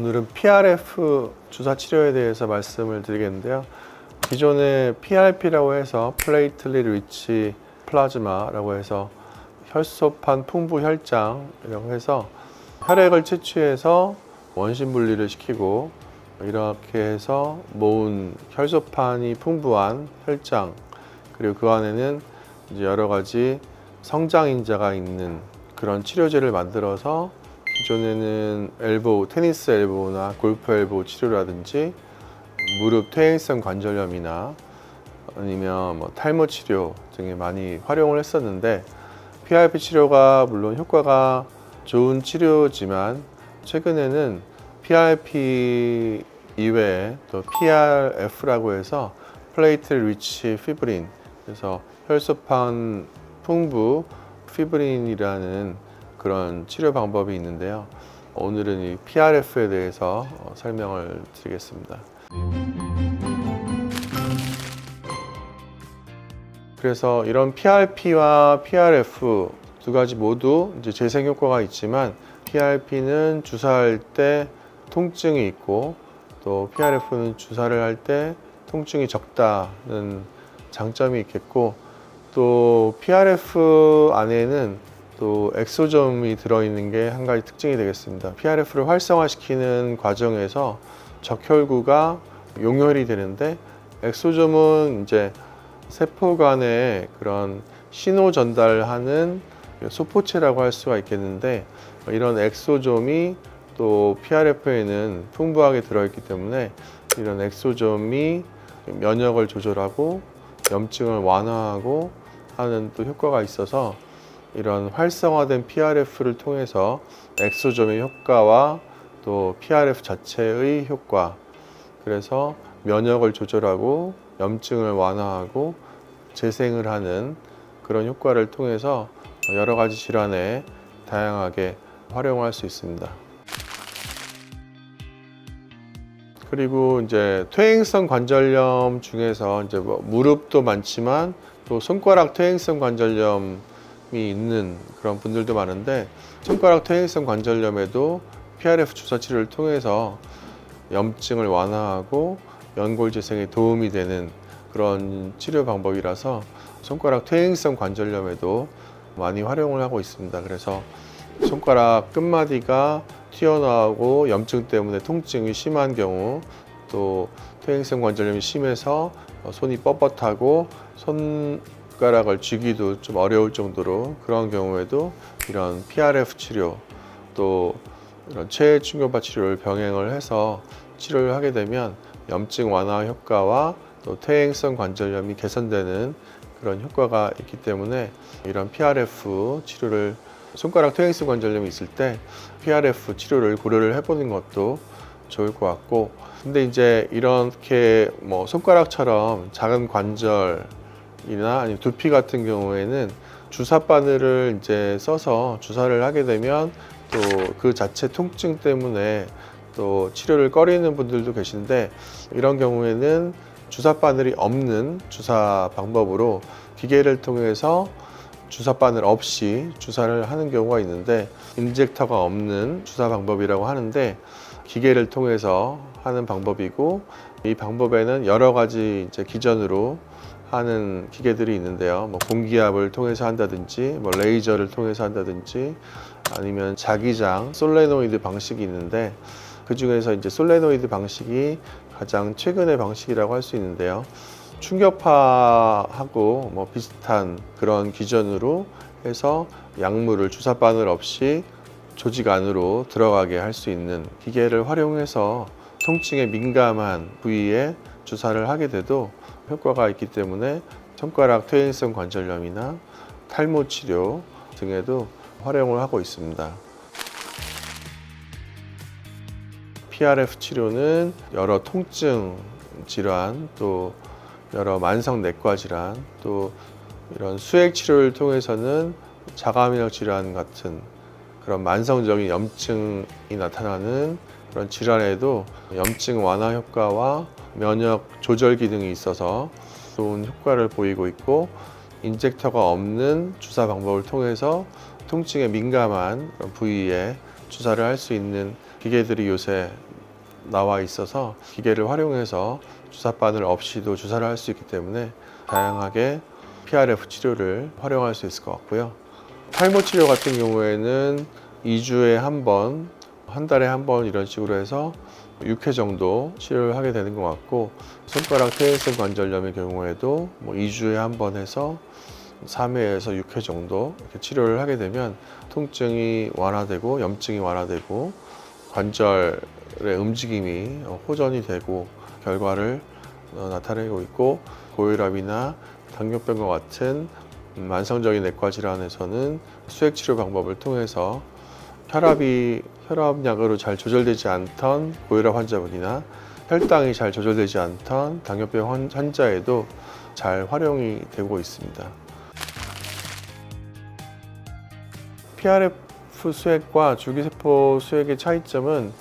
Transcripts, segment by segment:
오늘은 PRF 주사 치료에 대해서 말씀을 드리겠는데요. 기존에 PRP라고 해서 플레이틀릿 리치 플라즈마라고 해서 혈소판 풍부 혈장이라고 해서 혈액을 채취해서 원심 분리를 시키고 이렇게 해서 모은 혈소판이 풍부한 혈장, 그리고 그 안에는 이제 여러 가지 성장인자가 있는 그런 치료제를 만들어서 기존에는 엘보우, 테니스 엘보우나 골프 엘보우 치료라든지 무릎 퇴행성 관절염이나 아니면 탈모 치료 등에 많이 활용을 했었는데, PRP 치료가 물론 효과가 좋은 치료지만 최근에는 PRP 이외에 또 PRF라고 해서 플레이틀 리치 피브린, 그래서 혈소판 풍부 피브린이라는 그런 치료 방법이 있는데요. 오늘은 이 PRF에 대해서 설명을 드리겠습니다. 그래서 이런 PRP와 PRF 두 가지 모두 이제 재생 효과가 있지만, PRP는 주사할 때 통증이 있고 또 PRF는 주사를 할 때 통증이 적다는 장점이 있겠고, 또 PRF 안에는 또 엑소점이 들어있는 게 한 가지 특징이 되겠습니다. PRF를 활성화시키는 과정에서 적혈구가 용혈이 되는데, 엑소점은 이제 세포 간의 그런 신호 전달하는 소포체라고 할 수가 있겠는데, 이런 엑소점이 또 PRF에는 풍부하게 들어있기 때문에 이런 엑소점이 면역을 조절하고 염증을 완화하고 하는 또 효과가 있어서, 이런 활성화된 PRF를 통해서 엑소점의 효과와 또 PRF 자체의 효과, 그래서 면역을 조절하고 염증을 완화하고 재생을 하는 그런 효과를 통해서 여러 가지 질환에 다양하게 활용할 수 있습니다. 그리고 이제 퇴행성 관절염 중에서 이제 무릎도 많지만 또 손가락 퇴행성 관절염이 있는 그런 분들도 많은데, 손가락 퇴행성 관절염에도 PRF 주사 치료를 통해서 염증을 완화하고 연골 재생에 도움이 되는 그런 치료 방법이라서 손가락 퇴행성 관절염에도 많이 활용을 하고 있습니다. 그래서 손가락 끝마디가 튀어나오고 염증 때문에 통증이 심한 경우, 또 퇴행성 관절염이 심해서 손이 뻣뻣하고 손가락을 쥐기도 좀 어려울 정도로 그런 경우에도 이런 PRF 치료, 또 이런 체해 충격파 치료를 병행을 해서 치료를 하게 되면 염증 완화 효과와 또 퇴행성 관절염이 개선되는 그런 효과가 있기 때문에, 이런 PRF 치료를 손가락 퇴행성 관절염이 있을 때 PRF 치료를 고려를 해보는 것도 좋을 것 같고, 근데 이제 이렇게 손가락처럼 작은 관절이나 아니면 두피 같은 경우에는 주사 바늘을 이제 써서 주사를 하게 되면 또 그 자체 통증 때문에 또 치료를 꺼리는 분들도 계신데, 이런 경우에는 주사 바늘이 없는 주사 방법으로 기계를 통해서 주사 바늘 없이 주사를 하는 경우가 있는데, 인젝터가 없는 주사 방법이라고 하는데, 기계를 통해서 하는 방법이고, 이 방법에는 여러 가지 이제 기전으로 하는 기계들이 있는데요. 공기압을 통해서 한다든지, 레이저를 통해서 한다든지, 아니면 자기장 솔레노이드 방식이 있는데, 그 중에서 이제 솔레노이드 방식이 가장 최근의 방식이라고 할 수 있는데요. 충격파하고 비슷한 그런 기전으로 해서 약물을 주사 바늘 없이 조직 안으로 들어가게 할 수 있는 기계를 활용해서 통증에 민감한 부위에 주사를 하게 돼도 효과가 있기 때문에 손가락 퇴행성 관절염이나 탈모 치료 등에도 활용을 하고 있습니다. PRF 치료는 여러 통증 질환, 또 여러 만성 내과 질환, 또 이런 수액 치료를 통해서는 자가면역 질환 같은 그런 만성적인 염증이 나타나는 그런 질환에도 염증 완화 효과와 면역 조절 기능이 있어서 좋은 효과를 보이고 있고, 인젝터가 없는 주사 방법을 통해서 통증에 민감한 부위에 주사를 할 수 있는 기계들이 요새 나와 있어서 기계를 활용해서 주사바늘 없이도 주사를 할 수 있기 때문에 다양하게 PRF 치료를 활용할 수 있을 것 같고요. 탈모 치료 같은 경우에는 2주에 한 번, 한 달에 한 번 이런 식으로 해서 6회 정도 치료를 하게 되는 것 같고, 손가락 퇴행성 관절염의 경우에도 2주에 한 번 해서 3회에서 6회 정도 이렇게 치료를 하게 되면 통증이 완화되고 염증이 완화되고 관절의 움직임이 호전이 되고 결과를 나타내고 있고, 고혈압이나 당뇨병과 같은 만성적인 내과 질환에서는 수액 치료 방법을 통해서 혈압약으로 잘 조절되지 않던 고혈압 환자분이나 혈당이 잘 조절되지 않던 당뇨병 환자에도 잘 활용이 되고 있습니다. PRF 수액과 줄기세포 수액의 차이점은,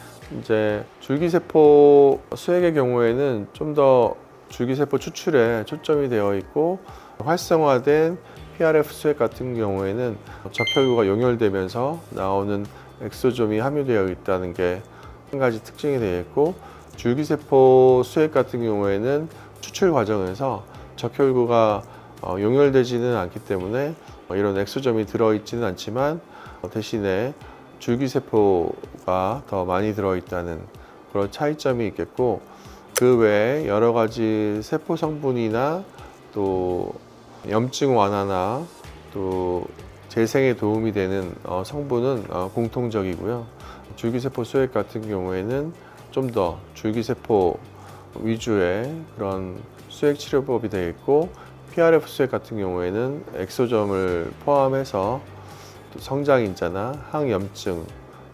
이제 줄기세포 수액의 경우에는 좀 더 줄기세포 추출에 초점이 되어 있고, 활성화된 PRF 수액 같은 경우에는 적혈구가 용혈되면서 나오는 엑소좀이 함유되어 있다는 게 한 가지 특징이 되어 있고, 줄기세포 수액 같은 경우에는 추출 과정에서 적혈구가 용혈되지는 않기 때문에 이런 엑소점이 들어있지는 않지만 대신에 줄기세포가 더 많이 들어있다는 그런 차이점이 있겠고, 그 외에 여러 가지 세포 성분이나 또 염증 완화나 또 재생에 도움이 되는 성분은 공통적이고요. 줄기세포 수액 같은 경우에는 좀 더 줄기세포 위주의 그런 수액 치료법이 되어 있고, PRF 수액 같은 경우에는 엑소점을 포함해서 또 성장인자나 항염증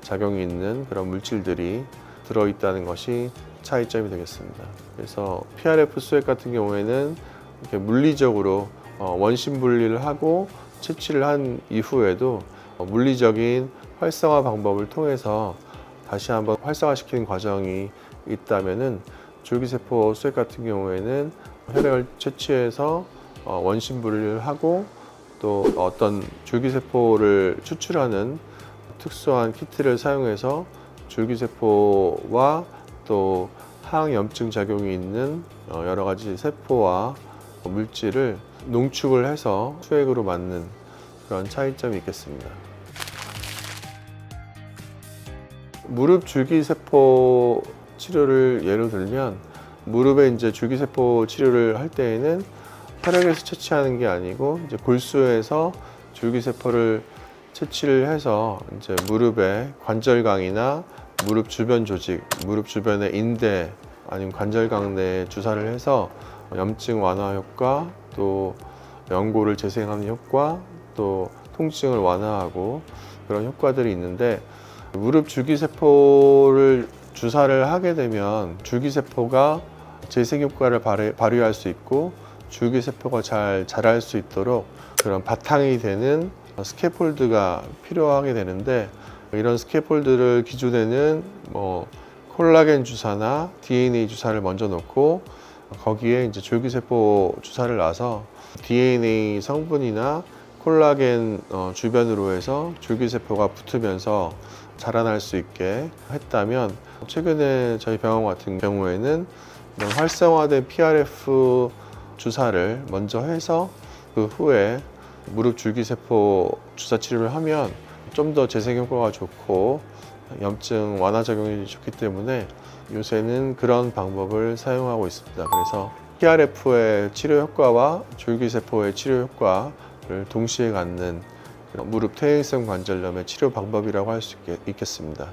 작용이 있는 그런 물질들이 들어있다는 것이 차이점이 되겠습니다. 그래서 PRF 수액 같은 경우에는 이렇게 물리적으로 원심 분리를 하고 채취를 한 이후에도 물리적인 활성화 방법을 통해서 다시 한번 활성화시키는 과정이 있다면은, 줄기세포 수액 같은 경우에는 혈액을 채취해서 원심 분리를 하고 또 어떤 줄기세포를 추출하는 특수한 키트를 사용해서 줄기세포와 또 항염증 작용이 있는 여러 가지 세포와 물질을 농축을 해서 수액으로 맞는 그런 차이점이 있겠습니다. 무릎 줄기세포 치료를 예로 들면, 무릎에 이제 줄기세포 치료를 할 때에는 혈액에서 채취하는 게 아니고 이제 골수에서 줄기세포를 채취를 해서 이제 무릎의 관절강이나 무릎 주변 조직, 무릎 주변의 인대 아니면 관절강 내에 주사를 해서 염증 완화 효과, 또 연골을 재생하는 효과, 또 통증을 완화하고 그런 효과들이 있는데, 무릎 줄기세포를 주사를 하게 되면 줄기세포가 재생 효과를 발휘할 수 있고, 줄기세포가 잘 자랄 수 있도록 그런 바탕이 되는 스캐폴드가 필요하게 되는데, 이런 스캐폴드를 기존에는 콜라겐 주사나 DNA 주사를 먼저 놓고 거기에 이제 줄기세포 주사를 놔서 DNA 성분이나 콜라겐 주변으로 해서 줄기세포가 붙으면서 자라날 수 있게 했다면, 최근에 저희 병원 같은 경우에는 활성화된 PRF 주사를 먼저 해서 그 후에 무릎 줄기세포 주사 치료를 하면 좀 더 재생 효과가 좋고 염증 완화 작용이 좋기 때문에 요새는 그런 방법을 사용하고 있습니다. 그래서 PRF의 치료 효과와 줄기세포의 치료 효과를 동시에 갖는 무릎 퇴행성 관절염의 치료 방법이라고 할 수 있겠습니다.